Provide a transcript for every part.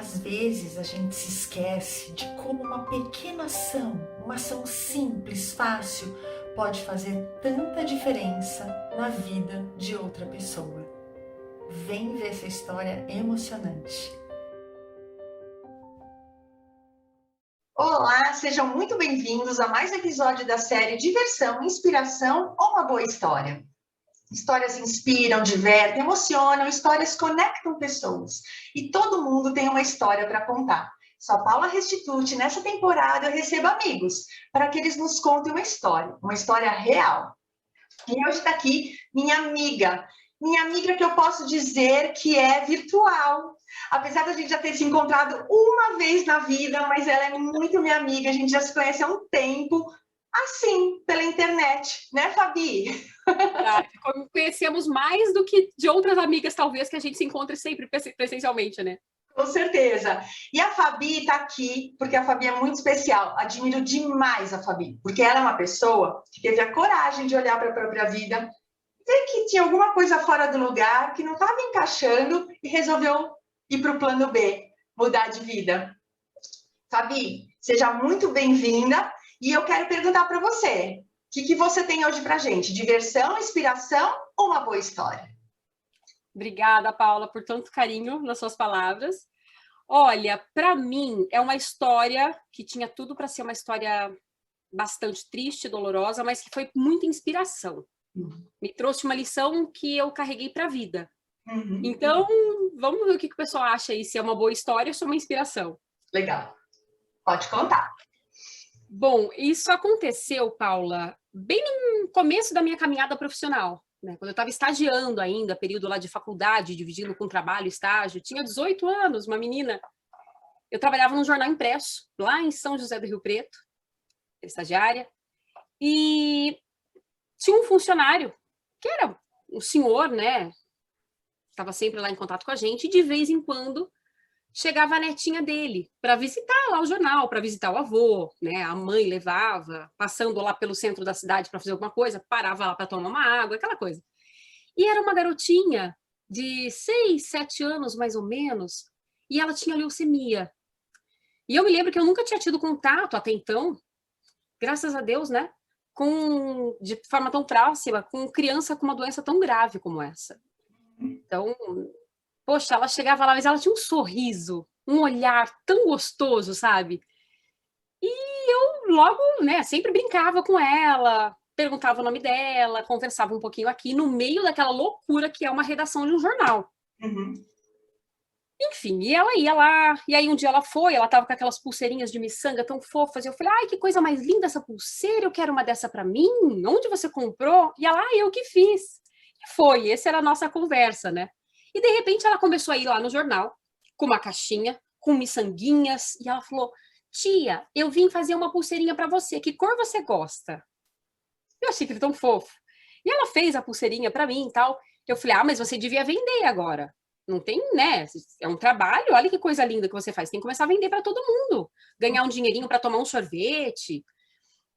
Às vezes a gente se esquece de como uma pequena ação, uma ação simples, fácil, pode fazer tanta diferença na vida de outra pessoa. Vem ver essa história emocionante. Olá, sejam muito bem-vindos a mais um episódio da série Diversão, Inspiração ou uma Boa História. Histórias inspiram, divertem, emocionam, histórias conectam pessoas. E todo mundo tem uma história para contar. Sou a Paula Restituti. Nessa temporada eu recebo amigos para que eles nos contem uma história real. E hoje está aqui minha amiga que eu posso dizer que é virtual. Apesar da gente já ter se encontrado uma vez na vida, mas ela é muito minha amiga, a gente já se conhece há um tempo, assim, pela internet, né, Fabi? Conhecemos mais do que de outras amigas, talvez, que a gente se encontre sempre presencialmente, né? Com certeza. E a Fabi está aqui, porque a Fabi é muito especial. Admiro demais a Fabi, porque ela é uma pessoa que teve a coragem de olhar para a própria vida, ver que tinha alguma coisa fora do lugar, que não estava encaixando e resolveu ir para o plano B, mudar de vida. Fabi, seja muito bem-vinda e eu quero perguntar para você, o que você tem hoje para a gente? Diversão, inspiração ou uma boa história? Obrigada, Paula, por tanto carinho nas suas palavras. Olha, para mim, é uma história que tinha tudo para ser uma história bastante triste, dolorosa, mas que foi muita inspiração. Me trouxe uma lição que eu carreguei para a vida. Então, vamos ver o que o pessoal acha aí, se é uma boa história ou se é uma inspiração. Legal. Pode contar. Bom, isso aconteceu, Paula, bem no começo da minha caminhada profissional, né? Quando eu estava estagiando ainda, período lá de faculdade, dividindo com trabalho e estágio, tinha 18 anos, uma menina. Eu trabalhava num jornal impresso, lá em São José do Rio Preto, estagiária, e tinha um funcionário, que era um senhor, né? Estava sempre lá em contato com a gente, e de vez em quando chegava a netinha dele para visitar lá o jornal, para visitar o avô, né? A mãe levava, passando lá pelo centro da cidade para fazer alguma coisa, parava lá para tomar uma água, aquela coisa. E era uma garotinha de 6, 7 anos, mais ou menos, e ela tinha leucemia. E eu me lembro que eu nunca tinha tido contato até então, graças a Deus, né? De forma tão próxima, com criança com uma doença tão grave como essa. Então, poxa, ela chegava lá, mas ela tinha um sorriso, um olhar tão gostoso, sabe? E eu logo, né, sempre brincava com ela, perguntava o nome dela, conversava um pouquinho aqui, no meio daquela loucura que é uma redação de um jornal. Enfim, e ela ia lá, e aí um dia ela tava com aquelas pulseirinhas de miçanga tão fofas, e eu falei, ai, que coisa mais linda essa pulseira, eu quero uma dessa pra mim, onde você comprou? E ela, eu que fiz. E foi, essa era a nossa conversa, né? E de repente ela começou a ir lá no jornal, com uma caixinha, com miçanguinhas, e ela falou, tia, eu vim fazer uma pulseirinha pra você, que cor você gosta? Eu achei aquilo tão fofo. E ela fez a pulseirinha pra mim e tal, eu falei, mas você devia vender agora. Não tem, né? É um trabalho, olha que coisa linda que você faz. Tem que começar a vender para todo mundo. Ganhar um dinheirinho para tomar um sorvete.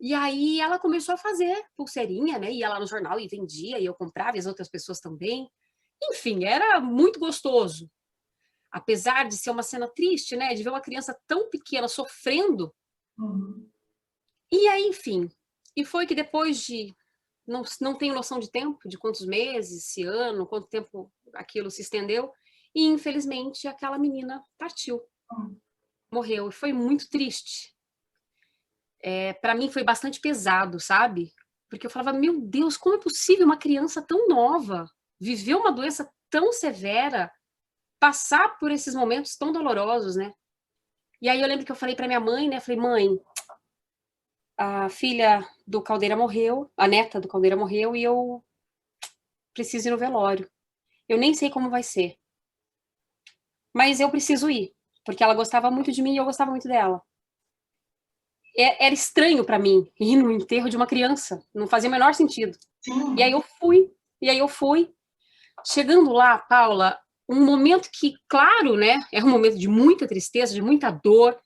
E aí ela começou a fazer pulseirinha, né? Ia lá no jornal e vendia, e eu comprava, e as outras pessoas também. Enfim, era muito gostoso. Apesar de ser uma cena triste, né? De ver uma criança tão pequena sofrendo. E aí, enfim. E foi que depois de... Não tenho noção de tempo, de quantos meses, esse ano, quanto tempo aquilo se estendeu. E, infelizmente, aquela menina partiu. Morreu. E foi muito triste. Para mim, foi bastante pesado, sabe? Porque eu falava, meu Deus, como é possível uma criança tão nova viver uma doença tão severa, passar por esses momentos tão dolorosos, né? E aí eu lembro que eu falei para minha mãe, né? Falei, mãe, a filha do Caldeira morreu, a neta do Caldeira morreu e eu preciso ir no velório. Eu nem sei como vai ser. Mas eu preciso ir, porque ela gostava muito de mim e eu gostava muito dela. Era estranho para mim ir no enterro de uma criança, não fazia o menor sentido. E aí eu fui. Chegando lá, Paula, um momento que, claro, né, é um momento de muita tristeza, de muita dor,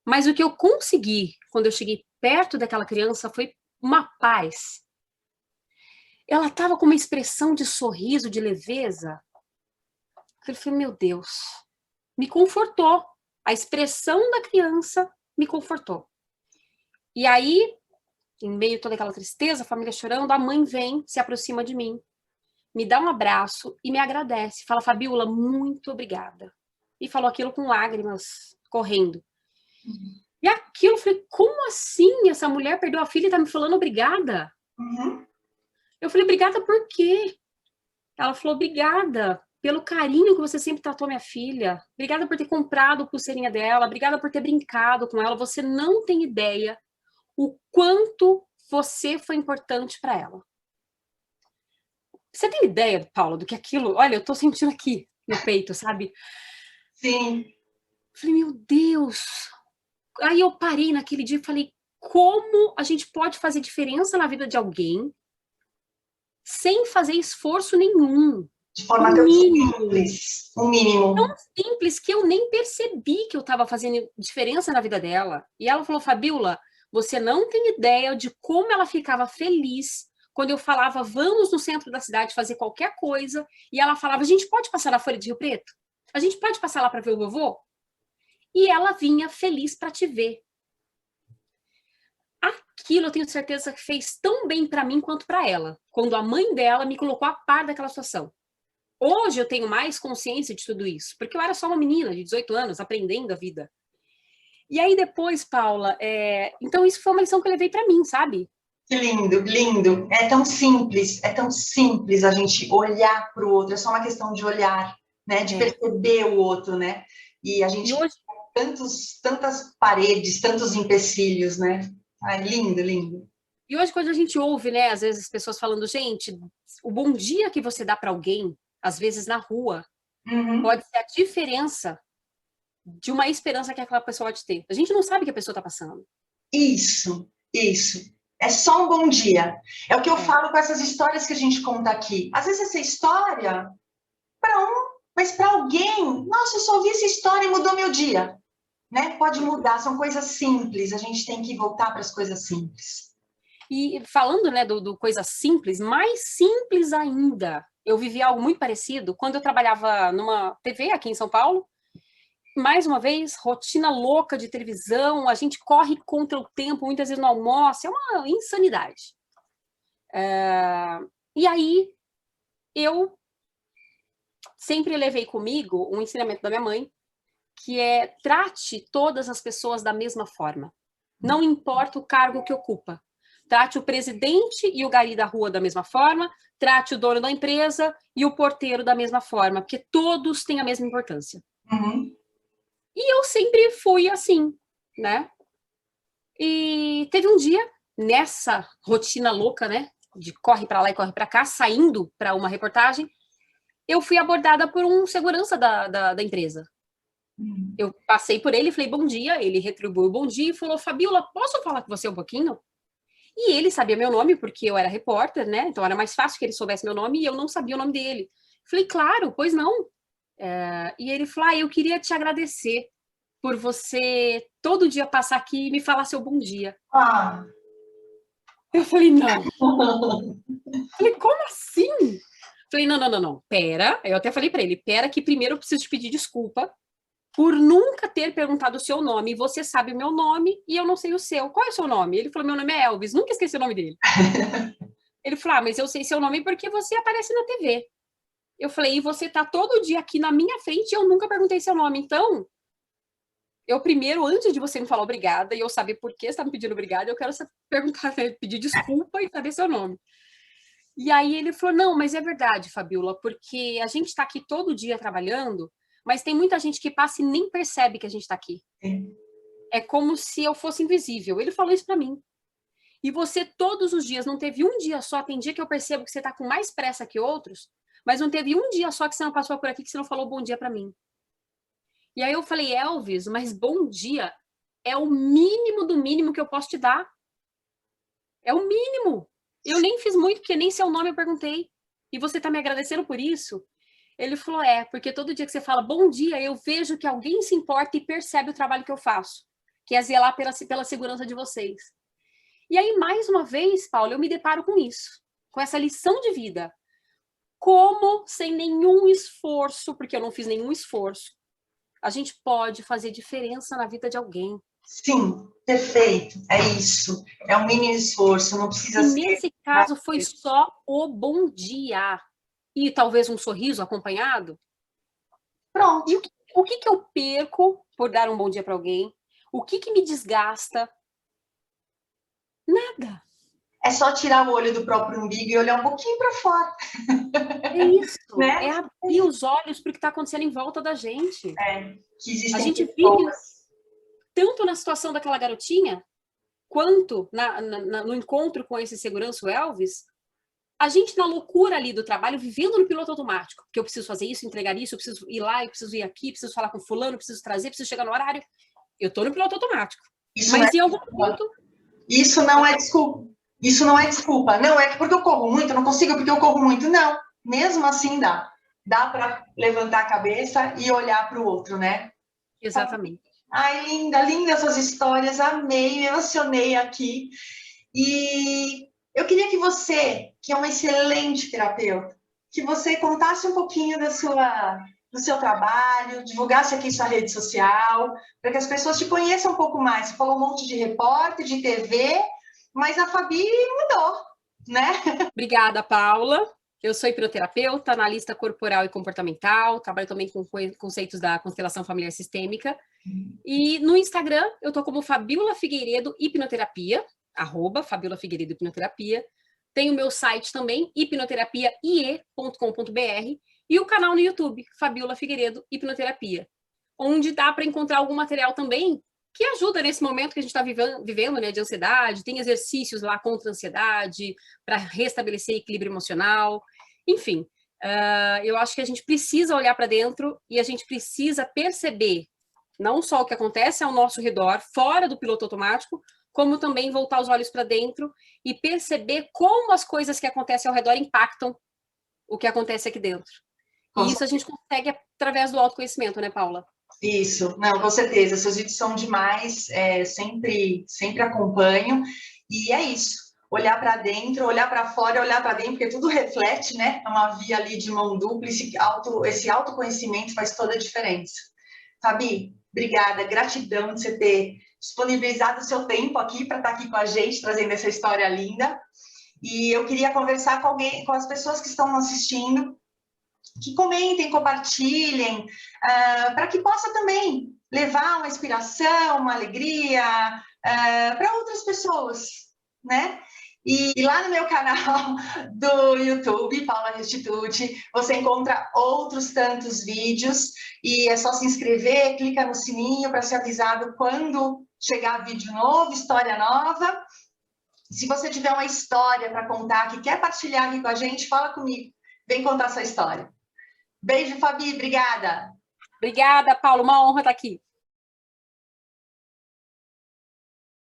mas o que eu consegui quando eu cheguei perto daquela criança foi uma paz. Ela estava com uma expressão de sorriso, de leveza. Eu falei, meu Deus, me confortou. A expressão da criança me confortou. E aí, em meio a toda aquela tristeza, a família chorando, a mãe vem, se aproxima de mim, me dá um abraço e me agradece. Fala, Fabiola, muito obrigada. E falou aquilo com lágrimas correndo. E aquilo, eu falei, como assim? Essa mulher perdeu a filha e tá me falando obrigada? Eu falei, obrigada por quê? Ela falou, obrigada pelo carinho que você sempre tratou minha filha. Obrigada por ter comprado a pulseirinha dela. Obrigada por ter brincado com ela. Você não tem ideia o quanto você foi importante para ela. Você tem ideia, Paula, do que aquilo... Olha, eu tô sentindo aqui no peito, sabe? Sim. Falei, meu Deus. Aí eu parei naquele dia e falei, como a gente pode fazer diferença na vida de alguém sem fazer esforço nenhum? De forma tão simples, o mínimo. Tão simples que eu nem percebi que eu estava fazendo diferença na vida dela. E ela falou, Fabiola, você não tem ideia de como ela ficava feliz quando eu falava, vamos no centro da cidade fazer qualquer coisa, e ela falava, a gente pode passar na Folha de Rio Preto? A gente pode passar lá para ver o vovô? E ela vinha feliz para te ver. Aquilo eu tenho certeza que fez tão bem para mim quanto para ela, quando a mãe dela me colocou a par daquela situação. Hoje eu tenho mais consciência de tudo isso, porque eu era só uma menina de 18 anos, aprendendo a vida. E aí depois, Paula, então isso foi uma lição que eu levei para mim, sabe? Que lindo, lindo. É tão simples a gente olhar para o outro, é só uma questão de olhar, né? De perceber o outro, né? E a gente hoje... tantas paredes, tantos empecilhos, né? Ai, lindo, lindo. E hoje, quando a gente ouve, né, às vezes as pessoas falando, gente, o bom dia que você dá para alguém, às vezes na rua, pode ser a diferença de uma esperança que aquela pessoa pode ter. A gente não sabe o que a pessoa está passando. Isso. É só um bom dia. É o que eu falo com essas histórias que a gente conta aqui. Às vezes essa história, mas para alguém, nossa, eu só ouvi essa história e mudou meu dia. Né? Pode mudar, são coisas simples, a gente tem que voltar para as coisas simples. E falando, né, do coisa simples, mais simples ainda, eu vivi algo muito parecido quando eu trabalhava numa TV aqui em São Paulo. Mais uma vez, rotina louca de televisão, a gente corre contra o tempo, muitas vezes não almoça, é uma insanidade. E aí, eu sempre levei comigo um ensinamento da minha mãe, que é trate todas as pessoas da mesma forma. Não importa o cargo que ocupa. Trate o presidente e o gari da rua da mesma forma, trate o dono da empresa e o porteiro da mesma forma, porque todos têm a mesma importância. E eu sempre fui assim, né? E teve um dia, nessa rotina louca, né? De corre para lá e corre para cá, saindo para uma reportagem, eu fui abordada por um segurança da empresa. Eu passei por ele e falei, bom dia. Ele retribuiu o bom dia e falou, Fabiola, posso falar com você um pouquinho? E ele sabia meu nome, porque eu era repórter, né? Então era mais fácil que ele soubesse meu nome e eu não sabia o nome dele. Falei, claro, pois não. E ele falou, eu queria te agradecer por você todo dia passar aqui e me falar seu bom dia. Eu falei, não. Falei, como assim? Falei, não, pera. Eu até falei para ele, pera que primeiro eu preciso te pedir desculpa por nunca ter perguntado o seu nome. Você sabe o meu nome e eu não sei o seu. Qual é o seu nome? Ele falou, meu nome é Elvis. Nunca esqueci o nome dele. Ele falou, mas eu sei seu nome porque você aparece na TV. Eu falei, e você tá todo dia aqui na minha frente e eu nunca perguntei seu nome. Então, eu primeiro, antes de você me falar obrigada, e eu saber por que você tá me pedindo obrigada, eu quero perguntar, pedir desculpa e saber seu nome. E aí ele falou, não, mas é verdade, Fabiola, porque a gente tá aqui todo dia trabalhando, mas tem muita gente que passa e nem percebe que a gente tá aqui. É como se eu fosse invisível. Ele falou isso pra mim. E você todos os dias, não teve um dia só, tem dia que eu percebo que você tá com mais pressa que outros, mas não teve um dia só que você não passou por aqui que você não falou bom dia pra mim. E aí eu falei, Elvis, mas bom dia é o mínimo do mínimo que eu posso te dar. É o mínimo. Eu nem fiz muito, porque nem seu nome eu perguntei. E você tá me agradecendo por isso? Ele falou, porque todo dia que você fala bom dia, eu vejo que alguém se importa e percebe o trabalho que eu faço, que é zelar pela segurança de vocês. E aí, mais uma vez, Paulo, eu me deparo com isso, com essa lição de vida. Como, sem nenhum esforço, porque eu não fiz nenhum esforço, a gente pode fazer diferença na vida de alguém. Sim, perfeito. É isso. É um mínimo esforço, não precisa E ser. nesse caso foi só o bom dia. E talvez um sorriso acompanhado. Pronto. E o que eu perco por dar um bom dia para alguém? O que me desgasta? Nada. É só tirar o olho do próprio umbigo e olhar um pouquinho para fora. É isso. Né? É abrir os olhos para o que está acontecendo em volta da gente. Que existem A gente pessoas. vive tanto na situação daquela garotinha, quanto no encontro com esse segurança, o Elvis, a gente na loucura ali do trabalho, vivendo no piloto automático, que eu preciso fazer isso, entregar isso, eu preciso ir lá, eu preciso ir aqui, preciso falar com fulano, preciso trazer, preciso chegar no horário. Eu estou no piloto automático. Isso Mas não em é algum desculpa. ponto... Isso não é desculpa. Isso não é desculpa. Não, é que porque eu corro muito, eu não consigo porque eu corro muito. Não. Mesmo assim dá. Dá para levantar a cabeça e olhar para o outro, né? Exatamente. Ai, linda, linda essas histórias. Amei, me emocionei aqui. E eu queria que você, que é uma excelente terapeuta, que você contasse um pouquinho do seu trabalho, divulgasse aqui sua rede social, para que as pessoas te conheçam um pouco mais. Você falou um monte de repórter, de TV, mas a Fabi mudou, né? Obrigada, Paula. Eu sou hipnoterapeuta, analista corporal e comportamental, trabalho também com conceitos da constelação familiar sistêmica. E no Instagram, eu estou como Fabiola Figueiredo Hipnoterapia, @Fabiola Figueiredo Hipnoterapia. Tem o meu site também, hipnoterapiaie.com.br, e o canal no YouTube, Fabiola Figueiredo Hipnoterapia, onde dá para encontrar algum material também que ajuda nesse momento que a gente está vivendo, né, de ansiedade. Tem exercícios lá contra a ansiedade, para restabelecer equilíbrio emocional. Enfim, eu acho que a gente precisa olhar para dentro e a gente precisa perceber não só o que acontece ao nosso redor, fora do piloto automático, como também voltar os olhos para dentro e perceber como as coisas que acontecem ao redor impactam o que acontece aqui dentro. E isso a gente consegue através do autoconhecimento, né, Paula? Isso, não, com certeza. Seus vídeos são demais, sempre acompanho. E é isso. Olhar para dentro, olhar para fora, olhar para dentro, porque tudo reflete, né? É uma via ali de mão dupla. Esse autoconhecimento faz toda a diferença. Fabi, obrigada, gratidão de você ter disponibilizado o seu tempo aqui para estar aqui com a gente, trazendo essa história linda. E eu queria conversar com as pessoas que estão assistindo, que comentem, compartilhem, para que possa também levar uma inspiração, uma alegria para outras pessoas, né? E lá no meu canal do YouTube, Paula Restituti, você encontra outros tantos vídeos e é só se inscrever, clica no sininho para ser avisado quando chegar vídeo novo, história nova. Se você tiver uma história para contar, que quer partilhar aqui com a gente, fala comigo. Vem contar sua história. Beijo, Fabi. Obrigada. Obrigada, Paulo. Uma honra estar aqui.